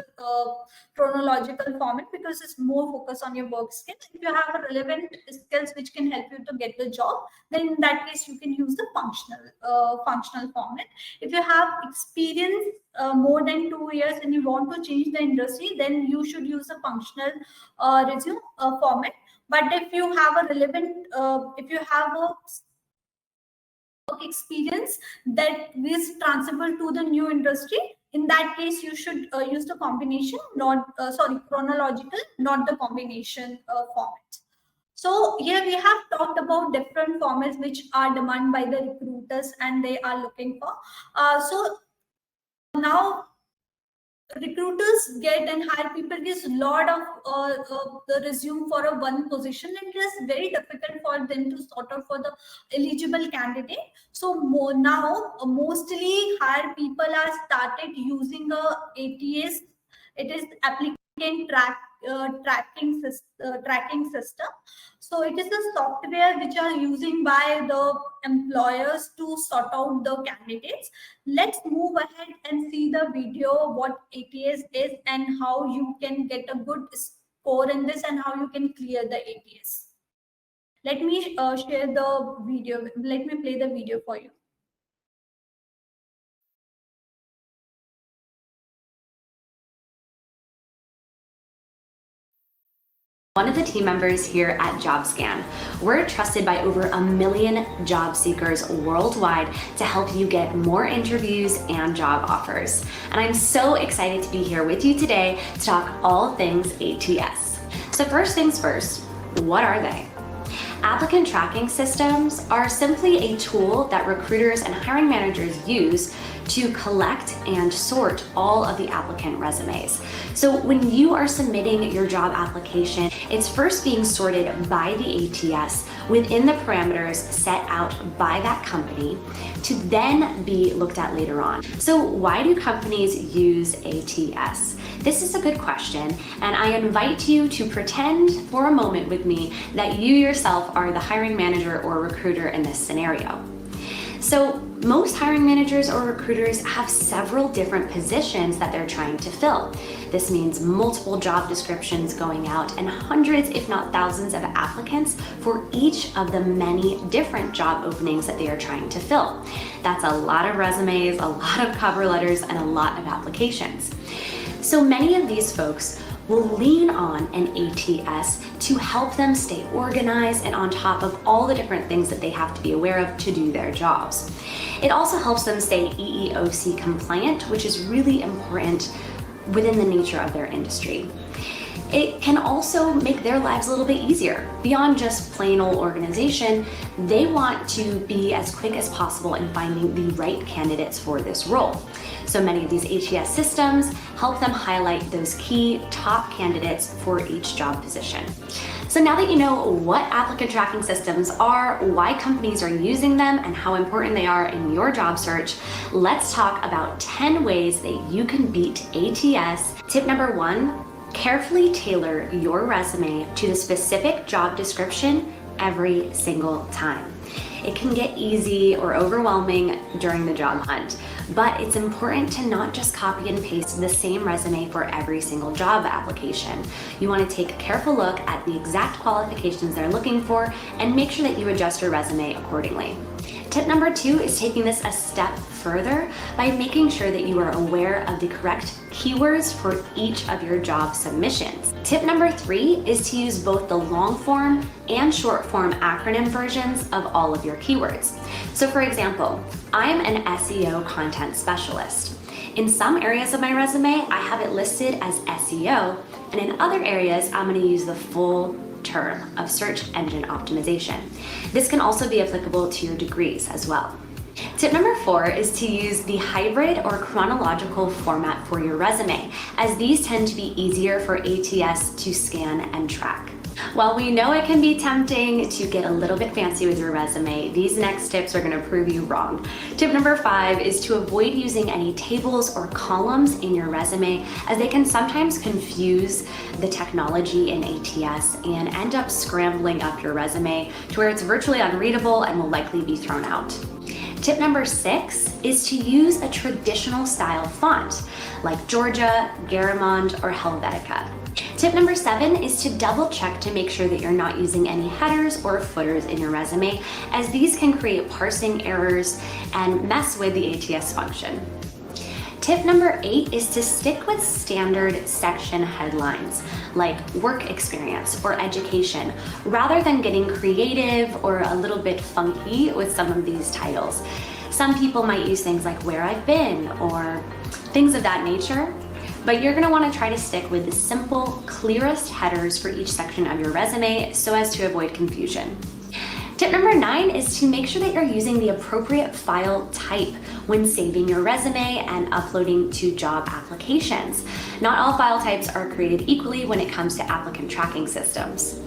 format, because it's more focused on your work skills. If you have a relevant skills which can help you to get the job, then in that case you can use the functional format. If you have experience more than 2 years and you want to change the industry, then you should use a functional resume format. But if you have a relevant, if you have a work experience that is transferable to the new industry, in that case you should use the combination, not chronological, not the combination format. So here we have talked about different formats which are demanded by the recruiters and they are looking for. So now recruiters get and hire people is a lot of the resume for a one position, and it is very difficult for them to sort out for the eligible candidate. So now mostly hire people are started using a ATS. It is applicant tracking system. So it is a software which are using by the employers to sort out the candidates. Let's move ahead and see the video what ATS is and how you can get a good score in this and how you can clear the ATS. Let me share the video. Let me play the video for you. One of the team members here at JobScan. We're trusted by over 1 million job seekers worldwide to help you get more interviews and job offers. And I'm so excited to be here with you today to talk all things ATS. So first things first, what are they? Applicant tracking systems are simply a tool that recruiters and hiring managers use to collect and sort all of the applicant resumes. So when you are submitting your job application, it's first being sorted by the ATS within the parameters set out by that company to then be looked at later on. So why do companies use ATS? This is a good question, and I invite you to pretend for a moment with me that you yourself are the hiring manager or recruiter in this scenario. So most hiring managers or recruiters have several different positions that they're trying to fill. This means multiple job descriptions going out and hundreds, if not thousands, of applicants for each of the many different job openings that they are trying to fill. That's a lot of resumes, a lot of cover letters, and a lot of applications. So many of these folks will lean on an ATS to help them stay organized and on top of all the different things that they have to be aware of to do their jobs. It also helps them stay EEOC compliant, which is really important within the nature of their industry. It can also make their lives a little bit easier. Beyond just plain old organization, they want to be as quick as possible in finding the right candidates for this role. So many of these ATS systems help them highlight those key top candidates for each job position. So now that you know what applicant tracking systems are, why companies are using them, and how important they are in your job search, let's talk about 10 ways that you can beat ATS. Tip number 1, carefully tailor your resume to the specific job description every single time. It can get easy or overwhelming during the job hunt, but it's important to not just copy and paste the same resume for every single job application. You want to take a careful look at the exact qualifications they're looking for and make sure that you adjust your resume accordingly. Tip number 2 is taking this a step further by making sure that you are aware of the correct keywords for each of your job submissions. Tip number 3 is to use both the long form and short form acronym versions of all of your keywords. So for example, I'm an SEO content specialist. In some areas of my resume, I have it listed as SEO, and in other areas, I'm going to use the full term of search engine optimization. This can also be applicable to your degrees as well. Tip number 4 is to use the hybrid or chronological format for your resume, as these tend to be easier for ATS to scan and track. While we know it can be tempting to get a little bit fancy with your resume, these next tips are going to prove you wrong. Tip number 5 is to avoid using any tables or columns in your resume, as they can sometimes confuse the technology in ATS and end up scrambling up your resume to where it's virtually unreadable and will likely be thrown out. Tip number 6 is to use a traditional style font like Georgia, Garamond, or Helvetica. Tip number 7 is to double check to make sure that you're not using any headers or footers in your resume, as these can create parsing errors and mess with the ATS function. Tip number 8 is to stick with standard section headlines like work experience or education, rather than getting creative or a little bit funky with some of these titles. Some people might use things like where I've been or things of that nature, but you're going to want to try to stick with the simple, clearest headers for each section of your resume so as to avoid confusion. Tip number 9 is to make sure that you're using the appropriate file type when saving your resume and uploading to job applications. Not all file types are created equally when it comes to applicant tracking systems.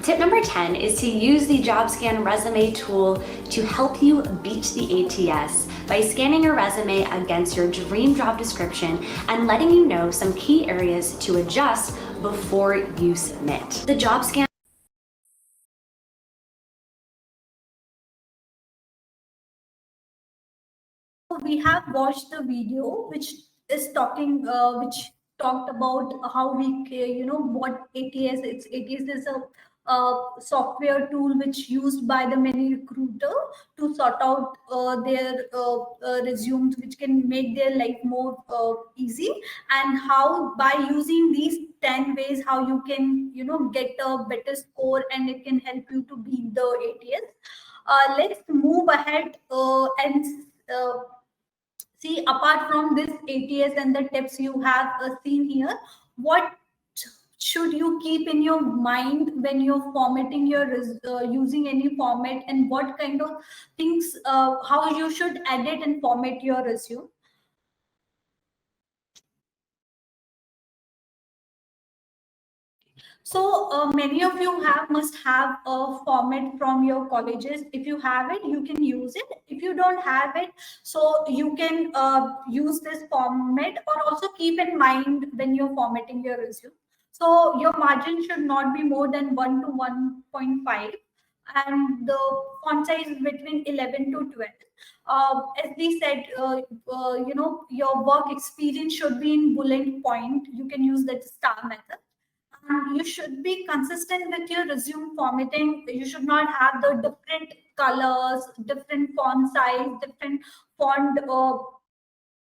Tip number 10 is to use the JobScan resume tool to help you beat the ATS by scanning your resume against your dream job description and letting you know some key areas to adjust before you submit. The JobScan we have watched the video which talked about how what ATS. ATS is a software tool which used by the many recruiter to sort out their resumes, which can make their life more easy, and how by using these 10 ways how you can get a better score, and it can help you to beat the ATS. Let's move ahead and see, apart from this ATS and the tips you have seen here, what should you keep in your mind when you're formatting your using any format, and what kind of things, how you should edit and format your resume. So many of you must have a format from your colleges. If you have it, you can use it. If you don't have it, so you can use this format, or also keep in mind when you're formatting your resume. So your margin should not be more than 1 to 1.5, and the font size is between 11 to 12. As we said, your work experience should be in bullet point. You can use that star method. And you should be consistent with your resume formatting. You should not have the different colors, different font size, different font,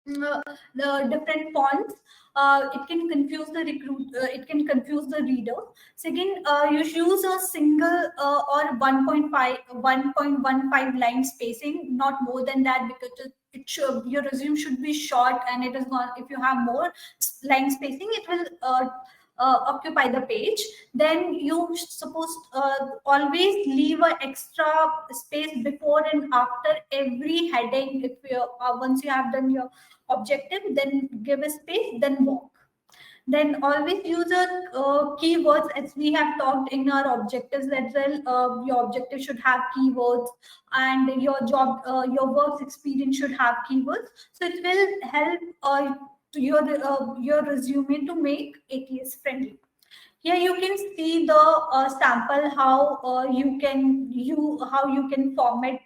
the different fonts. It can confuse the it can confuse the reader. Second, you use a single or 1.15 line spacing, not more than that, because it should, your resume should be short, and it is not, if you have more line spacing, it will occupy the page. Then you supposed always leave an extra space before and after every heading. If you once you have done your objective, then give a space, then walk. Then always use a keywords, as we have talked in our objectives as well. Your objective should have keywords, and your job, your work experience should have keywords. So it will help to your resume to make ATS friendly. Here you can see the sample, how how you can format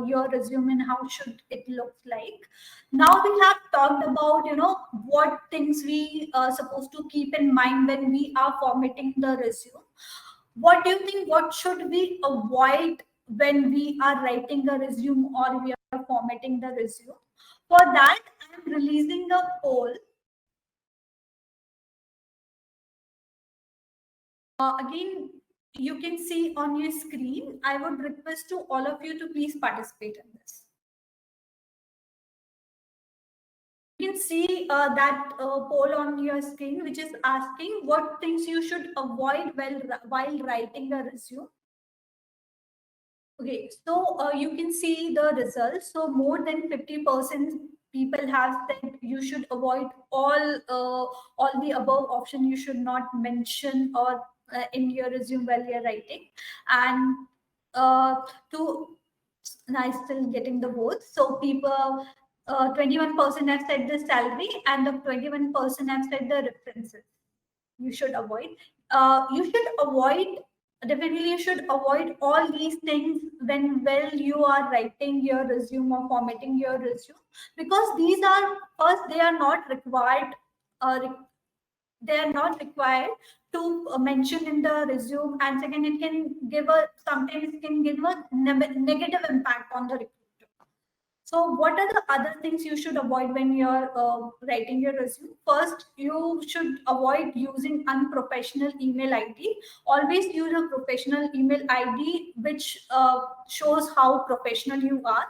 your resume and how should it look like. Now we have talked about, what things we are supposed to keep in mind when we are formatting the resume. What do you think? What should we avoid when we are writing a resume or we are formatting the resume? For that, I am releasing a poll. Again, you can see on your screen. I would request to all of you to please participate in this. You can see that poll on your screen, which is asking what things you should avoid while writing a resume. Okay, so you can see the results. So more than 50% people have said you should avoid all the above option. You should not mention or in your resume while you're writing. And to I still getting the votes. So people, 21% have said the salary, and the 21% have said the references. You should avoid. You should avoid, definitely. You should avoid all these things when you are writing your resume or formatting your resume, because these are, first, they are not required. They are not required to mention in the resume, and second, it can give a, sometimes it can give a negative impact on the recruiter. So what are the other things you should avoid when you're writing your resume? First, you should avoid using unprofessional email ID. Always use a professional email ID, which shows how professional you are.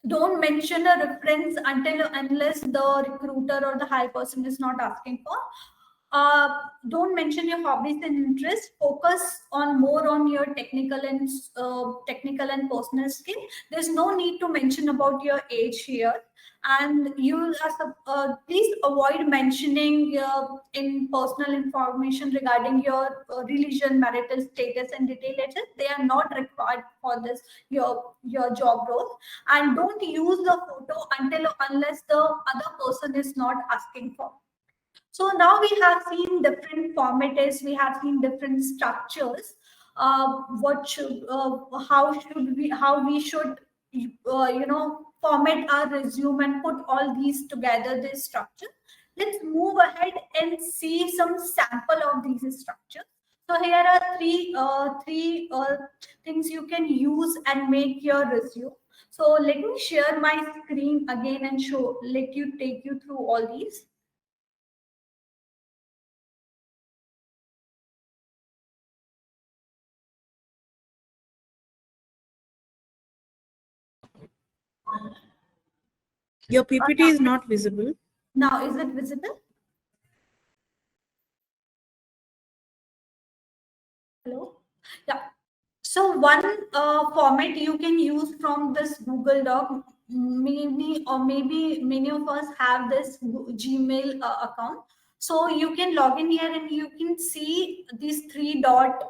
Don't mention a reference unless the recruiter or the hire person is not asking for. Don't mention your hobbies and interests. Focus on more on your technical and personal skill. There's no need to mention about your age here. And you please avoid mentioning in personal information regarding your religion, marital status, and detail letters. They are not required for this your job role. And don't use the photo unless the other person is not asking for. So now we have seen different formats, we have seen different structures. How we should, format our resume and put all these together, this structure. Let's move ahead and see some sample of these structures. So here are three things you can use and make your resume. So let me share my screen again and take you through all these. Your PPT is not visible. Now, is it visible? Yeah. So one format you can use from this Google Doc, maybe many of us have this Gmail account. So you can log in here and you can see these three dot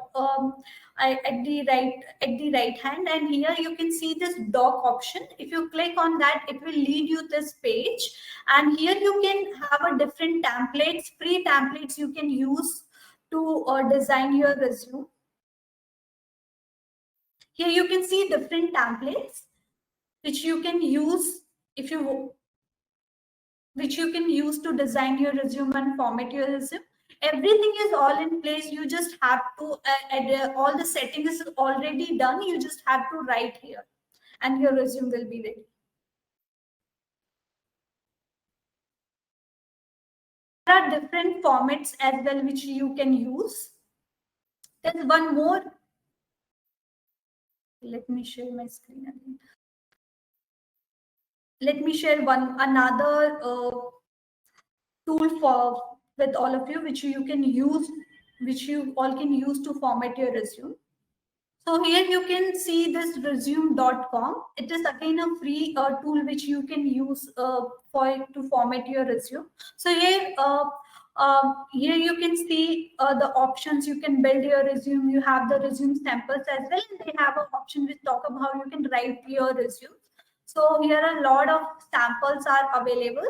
at the right hand, and here you can see this doc option. If you click on that, it will lead you this page, and here you can have a different templates, free templates you can use to design your resume. Here you can see different templates which you can use if you which you can use to design your resume and format your resume. Everything is all in place. You just have to all the settings is already done. You just have to write here, and your resume will be ready. There are different formats as well which you can use. There's one more. Let me share my screen again. Let me share another tool for with all of you, which you can use, which you all can use to format your resume. So here you can see this resume.com. It is again a free tool which you can use to format your resume. So here you can see the options. You can build your resume. You have the resume samples as well, and they have an option which talk about how you can write your resume. So here a lot of samples are available.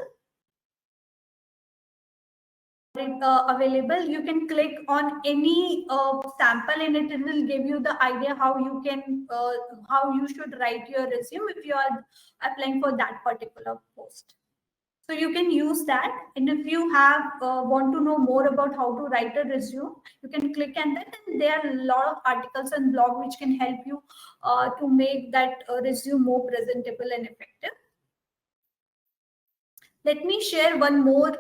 Available, you can click on any sample and it will give you the idea how you can how you should write your resume if you are applying for that particular post. So you can use that, and if you have want to know more about how to write a resume, you can click on that, and there are a lot of articles and blog which can help you to make that resume more presentable and effective. Let me share one more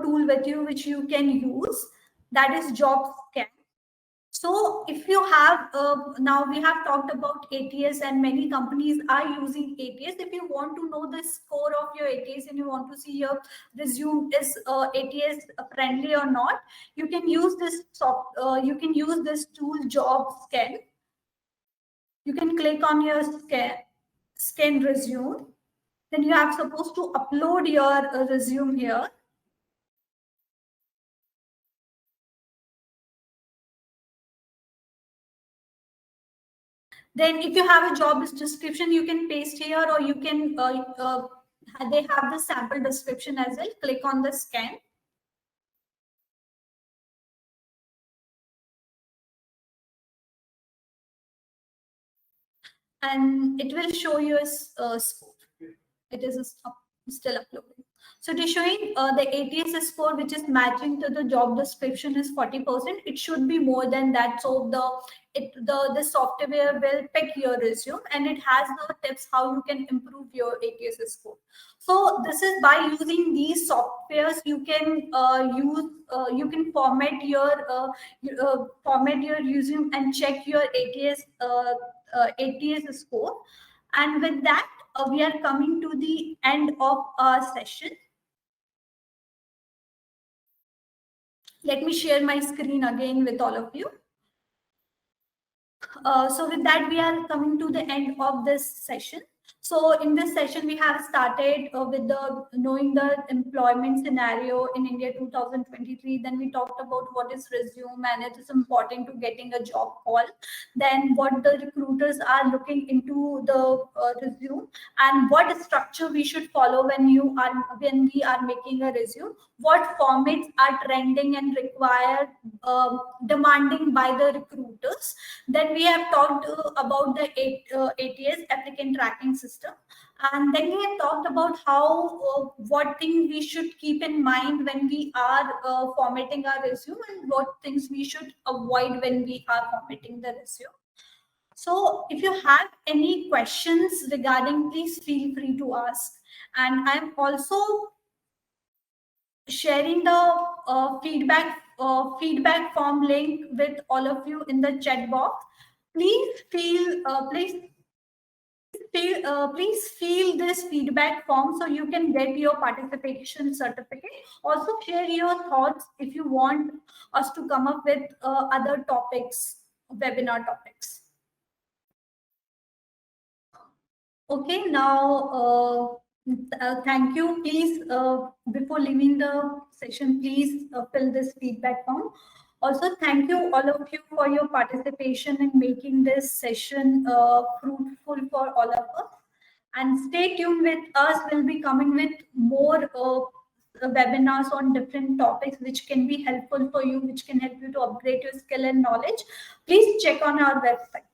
tool with you which you can use, that is job scan. So if you have now we have talked about ATS and many companies are using ATS. If you want to know the score of your ATS and you want to see your resume is ATS friendly or not, you can use this tool job scan. You can click on your scan resume, then you are supposed to upload your resume here. Then if you have a job description, you can paste here, or you can, they have the sample description as well. Click on the scan. And it will show you a score. It is still uploading. So it is showing the ATS score, which is matching to the job description, is 40%. It should be more than that. So the software will pick your resume, and it has the tips how you can improve your ATS score. So this is by using these softwares you can you can format your resume and check your ATS score. And with that, we are coming to the end of our session. Let me share my screen again with all of you. So with that, we are coming to the end of this session. So in this session, we have started with knowing the employment scenario in India 2023. Then we talked about what is resume and it is important to getting a job call. Then what the recruiters are looking into the resume, and what structure we should follow when we are making a resume. What formats are trending and required, demanding by the recruiters. Then we have talked about the ATS, applicant tracking system. And then we have talked about how what things we should keep in mind when we are formatting our resume, and what things we should avoid when we are formatting the resume. So if you have any questions regarding, please feel free to ask. And I'm also sharing the feedback form link with all of you in the chat box. Please please fill this feedback form so you can get your participation certificate. Also share your thoughts if you want us to come up with other topics, webinar topics. Okay, now thank you. Please, before leaving the session, please fill this feedback form. Also, thank you all of you for your participation in making this session fruitful for all of us. And stay tuned with us. We'll be coming with more webinars on different topics which can be helpful for you, which can help you to upgrade your skill and knowledge. Please check on our website.